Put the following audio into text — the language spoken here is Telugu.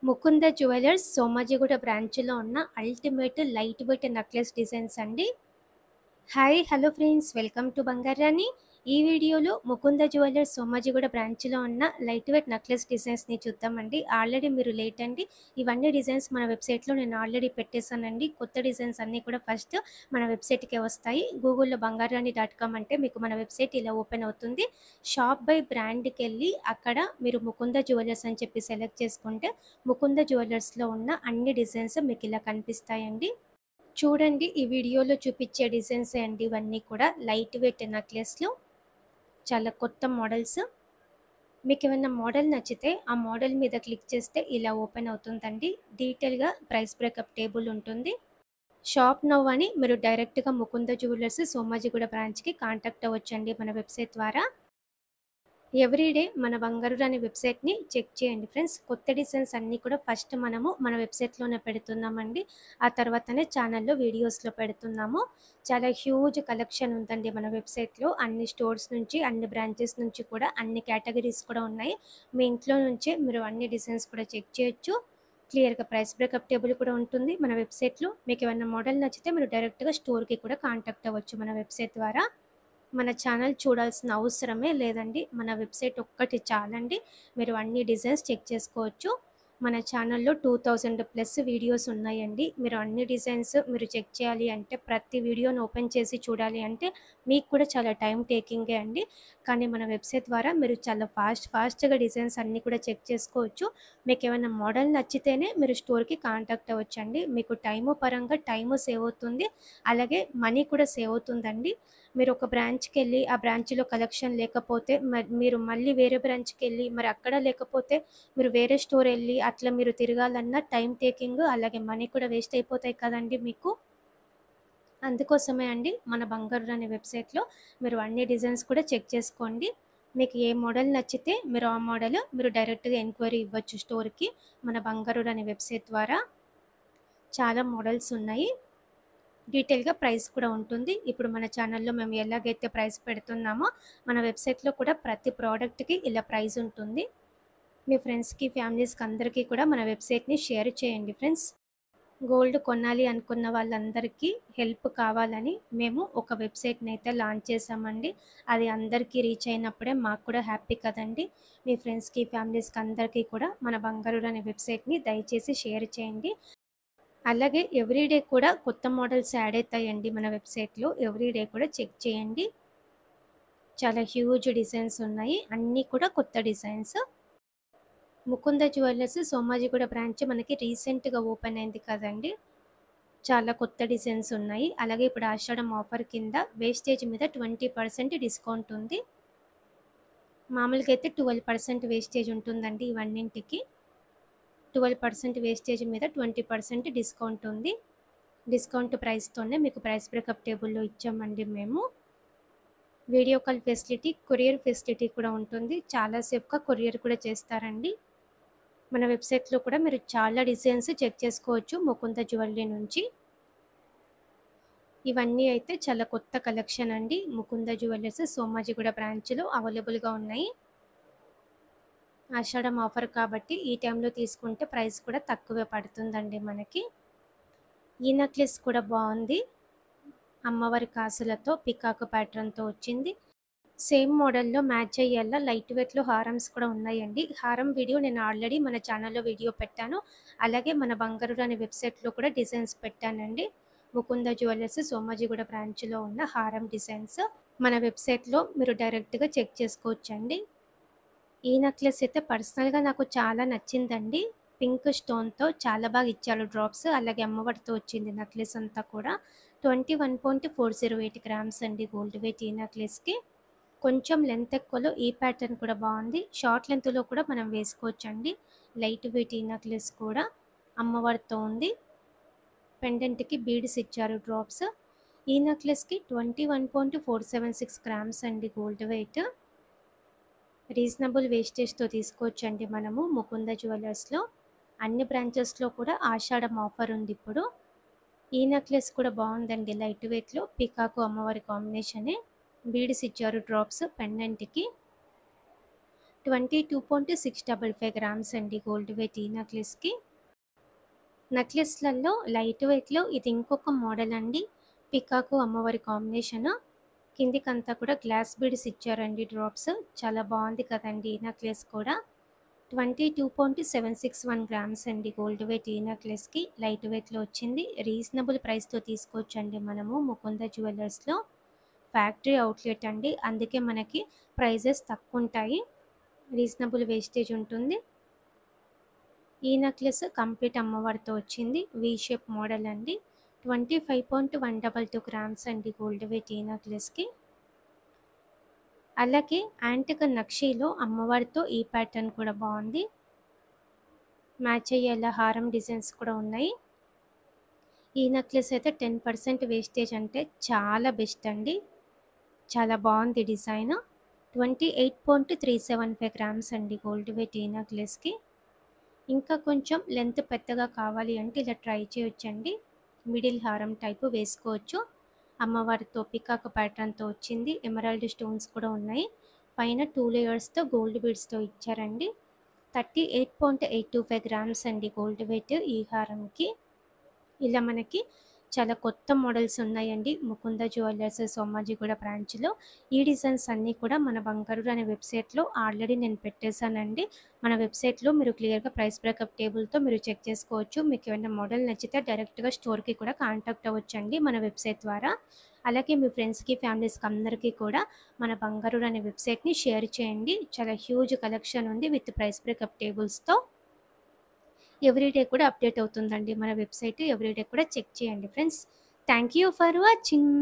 ముకుంద జ్యువెలర్స్ సోమాజిగూడ బ్రాంచ్‌లో ఉన్న ultimate light weight necklace designs అండి. Hi! Hello friends! Welcome to Bangarani. ఈ వీడియోలో ముకుంద జ్యువెలర్స్ సోమాజిగూడ బ్రాంచ్‌లో ఉన్న లైట్ వెయిట్ నెక్లెస్ డిజైన్స్‌ని చూద్దామండి. ఆల్రెడీ మీరు లేట్ అండి. ఇవన్నీ డిజైన్స్ మన వెబ్‌సైట్‌లో నేను ఆల్రెడీ పెట్టేసానండి. కొత్త డిజైన్స్ అన్నీ కూడా ఫస్ట్ మన వెబ్‌సైట్‌కే వస్తాయి. గూగుల్‌లో బంగారాణి.com అంటే మీకు మన వెబ్‌సైట్ ఇలా ఓపెన్ అవుతుంది. షాప్ బై బ్రాండ్‌కెళ్ళి అక్కడ మీరు ముకుంద జ్యువెలర్స్ అని చెప్పి సెలెక్ట్ చేసుకుంటే ముకుంద జ్యువెలర్స్‌లో ఉన్న అన్ని డిజైన్స్ మీకు ఇలా కనిపిస్తాయండి. చూడండి ఈ వీడియోలో చూపించే డిజైన్సే అండి ఇవన్నీ కూడా లైట్ వెయిట్ నెక్లెస్‌లు. చాలా కొత్త మోడల్స్. మీకేమన్నా మోడల్ నచ్చితే ఆ మోడల్ మీద క్లిక్ చేస్తే ఇలా ఓపెన్ అవుతుందండి. డీటెయిల్‌గా ప్రైస్ బ్రేకప్ టేబుల్ ఉంటుంది. షాప్ నౌ అని మీరు డైరెక్ట్‌గా ముకుంద జ్యువెలర్స్ సోమాజిగూడ బ్రాంచ్‌కి కాంటాక్ట్ అవ్వచ్చండి మన వెబ్‌సైట్ ద్వారా. ఎవ్రీడే మన బంగారురాణి వెబ్‌సైట్‌ని చెక్ చేయండి ఫ్రెండ్స్. కొత్త డిజైన్స్ అన్నీ కూడా ఫస్ట్ మనము మన వెబ్‌సైట్‌లోనే పెడుతున్నామండి. ఆ తర్వాతనే ఛానల్‌లో వీడియోస్‌లో పెడుతున్నాము. చాలా హ్యూజ్ కలెక్షన్ ఉందండి మన వెబ్‌సైట్‌లో. అన్ని స్టోర్స్ నుంచి, అన్ని బ్రాంచెస్ నుంచి కూడా అన్ని కేటగరీస్ కూడా ఉన్నాయి. మీ ఇంట్లో నుంచే మీరు అన్ని డిజైన్స్ కూడా చెక్ చేయొచ్చు. క్లియర్‌గా ప్రైస్ బ్రేకప్ టేబుల్ కూడా ఉంటుంది మన వెబ్‌సైట్‌లో. మీకేమన్నా మోడల్ నచ్చితే మీరు డైరెక్ట్‌గా స్టోర్‌కి కూడా కాంటాక్ట్ అవ్వచ్చు మన వెబ్‌సైట్ ద్వారా. మన ఛానల్ చూడాల్సిన అవసరమే లేదండి. మన వెబ్‌సైట్ ఒక్కటి చాలండి. మీరు అన్ని డిజైన్స్ చెక్ చేసుకోవచ్చు. మన ఛానల్‌లో 2000 ప్లస్ వీడియోస్ ఉన్నాయండి. మీరు అన్ని డిజైన్స్ మీరు చెక్ చేయాలి అంటే ప్రతి వీడియోని ఓపెన్ చేసి చూడాలి అంటే మీకు కూడా చాలా టైం టేకింగే అండి. కానీ మన వెబ్‌సైట్ ద్వారా మీరు చాలా ఫాస్ట్‌గా డిజైన్స్ అన్నీ కూడా చెక్ చేసుకోవచ్చు. మీకేమైనా మోడల్ నచ్చితేనే మీరు స్టోర్‌కి కాంటాక్ట్ అవ్వచ్చండి. మీకు టైము పరంగా టైము సేవ్ అవుతుంది. అలాగే మనీ కూడా సేవ్ అవుతుందండి. మీరు ఒక బ్రాంచ్‌కెళ్ళి ఆ బ్రాంచ్‌లో కలెక్షన్ లేకపోతే మీరు మళ్ళీ వేరే బ్రాంచ్‌కెళ్ళి మరి అక్కడ లేకపోతే మీరు వేరే స్టోర్ ఎళ్ళి అట్లా మీరు తిరగాలన్నా టైమ్ టేకింగ్ అలాగే మనీ కూడా వేస్ట్ అయిపోతాయి కదండీ మీకు. అందుకోసమే అండి మన బంగారు అనే వెబ్‌సైట్‌లో మీరు అన్ని డిజైన్స్ కూడా చెక్ చేసుకోండి. మీకు ఏ మోడల్ నచ్చితే మీరు ఆ మోడల్ మీరు డైరెక్ట్‌గా ఎంక్వైరీ ఇవ్వచ్చు స్టోర్‌కి. మన బంగారు అనే వెబ్‌సైట్ ద్వారా చాలా మోడల్స్ ఉన్నాయి. డీటెయిల్‌గా ప్రైస్ కూడా ఉంటుంది. ఇప్పుడు మన ఛానల్‌లో మేము ఎలాగైతే ప్రైస్ పెడుతున్నామో, మన వెబ్‌సైట్‌లో కూడా ప్రతి ప్రోడక్ట్‌కి ఇలా ప్రైస్ ఉంటుంది. మీ ఫ్రెండ్స్‌కి, ఫ్యామిలీస్‌కి అందరికీ కూడా మన వెబ్‌సైట్‌ని షేర్ చేయండి ఫ్రెండ్స్. గోల్డ్ కొనాలి అనుకున్న వాళ్ళందరికీ హెల్ప్ కావాలని మేము ఒక వెబ్‌సైట్‌నైతే లాంచ్ చేశామండి. అది అందరికీ రీచ్ అయినప్పుడే మాకు కూడా హ్యాపీ కదండీ! మీ ఫ్రెండ్స్‌కి, ఫ్యామిలీస్‌కి అందరికీ కూడా మన బంగారు అనే వెబ్‌సైట్‌ని దయచేసి షేర్ చేయండి. అలాగే ఎవ్రీడే కూడా కొత్త మోడల్స్ యాడ్ అయితాయండి మన వెబ్‌సైట్‌లో. ఎవ్రీడే కూడా చెక్ చేయండి. చాలా హ్యూజ్ డిజైన్స్ ఉన్నాయి. అన్నీ కూడా కొత్త designs. Mukunda jewellers Somajiguda branch మనకి రీసెంట్‌గా ఓపెన్ అయింది కదండీ! చాలా కొత్త డిజైన్స్ ఉన్నాయి. అలాగే ఇప్పుడు ఆషాఢం ఆఫర్ కింద వేస్టేజ్ మీద 20% డిస్కౌంట్ ఉంది. మామూలుగా అయితే 12% వేస్టేజ్ ఉంటుందండి ఇవన్నింటికి. 12% వేస్టేజ్ మీద 20% డిస్కౌంట్ ఉంది. డిస్కౌంట్ ప్రైస్‌తోనే మీకు ప్రైస్ బ్రేకప్ టేబుల్‌లో ఇచ్చామండి మేము. Video call facility, courier facility కూడా ఉంటుంది. చాలా సేఫ్‌గా కొరియర్ కూడా చేస్తారండి. మన వెబ్‌సైట్‌లో కూడా మీరు చాలా డిజైన్స్ చెక్ చేసుకోవచ్చు ముకుంద జ్యువెలరీ నుంచి. ఇవన్నీ అయితే చాలా కొత్త కలెక్షన్ అండి. ముకుంద జ్యువెలర్స్ సోమాజిగూడ బ్రాంచ్‌లో అవైలబుల్‌గా ఉన్నాయి. ఆషాఢం ఆఫర్ కాబట్టి ఈ టైంలో తీసుకుంటే ప్రైస్ కూడా తక్కువే పడుతుందండి మనకి. ఈ నెక్లెస్ కూడా బావుంది. అమ్మవారి కాసులతో పికాక్ ప్యాటర్న్‌తో వచ్చింది. సేమ్ మోడల్‌లో మ్యాచ్ అయ్యేలా లైట్ వెయిట్‌లో హారమ్స్ కూడా ఉన్నాయండి. హారం వీడియో నేను ఆల్రెడీ మన ఛానల్‌లో వీడియో పెట్టాను. అలాగే మన బంగారు అనే వెబ్‌సైట్‌లో కూడా డిజైన్స్ పెట్టానండి. ముకుంద జ్యువెలర్స్ సోమాజిగూడ బ్రాంచ్‌లో ఉన్న హారం డిజైన్స్. మన వెబ్‌సైట్‌లో మీరు డైరెక్ట్‌గా చెక్ చేసుకోవచ్చండి. ఈ నెక్లెస్ అయితే పర్సనల్‌గా నాకు చాలా నచ్చిందండి. పింక్ స్టోన్‌తో చాలా బాగా ఇచ్చారు డ్రాప్స్. అలాగే అమ్మవారితో వచ్చింది నెక్లెస్ అంతా కూడా. 21.408 గ్రామ్స్ అండి గోల్డ్ వెయిట్ ఈ నెక్లెస్‌కి. కొంచెం లెంత్ ఎక్కువలో ఈ ప్యాటర్న్ కూడా బాగుంది. షార్ట్ లెంత్‌లో కూడా మనం వేసుకోవచ్చండి. లైట్ వెయిట్ ఈ నెక్లెస్ కూడా అమ్మవారితో ఉంది. పెండెంట్‌కి బీడ్స్ ఇచ్చారు డ్రాప్స్. ఈ నెక్లెస్‌కి 21.476 గ్రామ్స్ అండి గోల్డ్ వెయిట్. రీజనబుల్ వేస్టేజ్‌తో తీసుకోవచ్చండి మనము ముకుంద జ్యువెలర్స్‌లో. అన్ని బ్రాంచెస్‌లో కూడా ఆషాఢం ఆఫర్ ఉంది ఇప్పుడు. ఈ నెక్లెస్ కూడా బాగుందండి లైట్ వెయిట్‌లో. పీకాకు అమ్మవారి కాంబినేషనే. బీడ్స్ ఇచ్చారు డ్రాప్స్ పెండెంట్‌కి. 22.655 గ్రామ్స్ అండి గోల్డ్ వెయిట్ ఈ నెక్లెస్కి. నెక్లెస్లలో లైట్ వెయిట్లో ఇది ఇంకొక మోడల్ అండి. పికాకు అమ్మవారి కాంబినేషన్, కిందికంతా కూడా గ్లాస్ బీడ్స్ ఇచ్చారండి డ్రాప్స్. చాలా బాగుంది కదండి ఈ నెక్లెస్ కూడా. 22.761 గ్రామ్స్ అండి గోల్డ్ వెయిట్ ఈ నెక్లెస్కి. లైట్ వెయిట్లో వచ్చింది. రీజనబుల్ ప్రైస్తో తీసుకోవచ్చండి మనము ముకుంద జ్యువెలర్స్లో. ఫ్యాక్టరీ అవుట్లెట్ అండి, అందుకే మనకి ప్రైజెస్ తక్కువ ఉంటాయి, రీజనబుల్ వేస్టేజ్ ఉంటుంది. ఈ నెక్లెస్ కంప్లీట్ అమ్మవారితో వచ్చింది. వీ షేప్ మోడల్ అండి. 25.122 గ్రామ్స్ అండి గోల్డ్ వెయిట్ ఈ నెక్లెస్కి. అలాగే యాంటిక్ నక్షీలో అమ్మవారితో ఈ ప్యాటర్న్ కూడా బాగుంది. మ్యాచ్ అయ్యేలా హారం డిజైన్స్ కూడా ఉన్నాయి. ఈ నెక్లెస్ అయితే 10% వేస్టేజ్ అంటే చాలా బెస్ట్ అండి. చాలా బాగుంది డిజైన్. 28.375 గ్రామ్స్ అండి గోల్డ్ వెయిట్ ఈ నెక్లెస్కి. ఇంకా కొంచెం లెంత్ పెద్దగా కావాలి అంటే ఇలా ట్రై చేయొచ్చండి. మిడిల్ హారం టైపు వేసుకోవచ్చు. అమ్మవారితో పికాక్ ప్యాటర్న్తో వచ్చింది. ఎమరాల్డ్ స్టోన్స్ కూడా ఉన్నాయి. పైన 2 లేయర్స్తో గోల్డ్ బీడ్స్తో ఇచ్చారండి. 38.825 గ్రామ్స్ అండి గోల్డ్ వెయిట్ ఈ హారంకి. ఇలా మనకి చాలా కొత్త మోడల్స్ ఉన్నాయండి ముకుంద జ్యువెలర్స్ సోమాజిగూడ బ్రాంచ్లో. ఈ డిజైన్స్ అన్నీ కూడా మన బంగారు అనే వెబ్సైట్లో ఆల్రెడీ నేను పెట్టేశానండి. మన వెబ్సైట్లో మీరు క్లియర్గా ప్రైస్ బ్రేకప్ టేబుల్తో మీరు చెక్ చేసుకోవచ్చు. మీకు ఏమైనా మోడల్ నచ్చితే డైరెక్ట్గా స్టోర్కి కూడా కాంటాక్ట్ అవ్వచ్చండి మన వెబ్సైట్ ద్వారా. అలాగే మీ ఫ్రెండ్స్కి ఫ్యామిలీస్కి అందరికీ కూడా మన బంగారు అనే వెబ్సైట్ని షేర్ చేయండి. చాలా హ్యూజ్ కలెక్షన్ ఉంది విత్ ప్రైస్ బ్రేకప్ టేబుల్స్తో. ఎవ్రీడే కూడా అప్డేట్ అవుతుందండి మన వెబ్సైట్. ఎవ్రీడే కూడా చెక్ చేయండి friends. Thank you for watching.